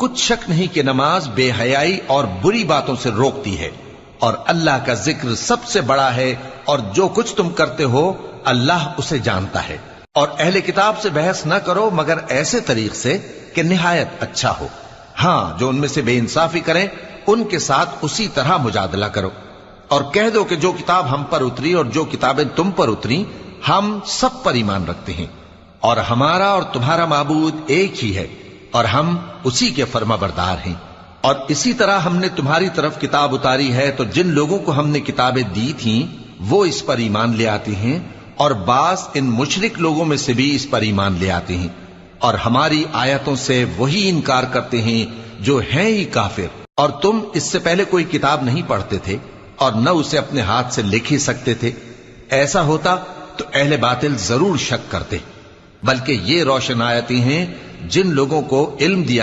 कुछ शक नहीं कि नमाज बेहयाई और बुरी बातों से रोकती है, और अल्लाह का जिक्र सबसे बड़ा है, और जो कुछ तुम करते हो अल्लाह उसे जानता है। और अहले किताब से बहस न करो मगर ऐसे तरीक से कि निहायत अच्छा हो। हाँ, जो उनमें से बेइंसाफी करें उनके साथ उसी तरह मुजादला करो, और कह दो कि जो किताब हम पर उतरी और जो किताबें तुम पर उतरी हम सब पर ईमान रखते हैं, और हमारा और तुम्हारा माबूद एक ही है, और हम उसी के फर्माबरदार हैं। और इसी तरह हमने तुम्हारी तरफ किताब उतारी है, तो जिन लोगों को हमने किताबें दी थीं वो इस पर ईमान ले आते हैं, और बास इन मुशरिक लोगों में से भी इस पर ईमान ले आते हैं, और हमारी आयतों से वही इनकार करते हैं जो हैं ही काफिर। और तुम इससे पहले कोई किताब नहीं पढ़ते थे और न उसे अपने हाथ से लिख ही सकते थे। ऐसा होता तो अहले बातिल जरूर शक करते, बल्कि ये रोशन आयतें हैं जिन लोगों को इल्म दिया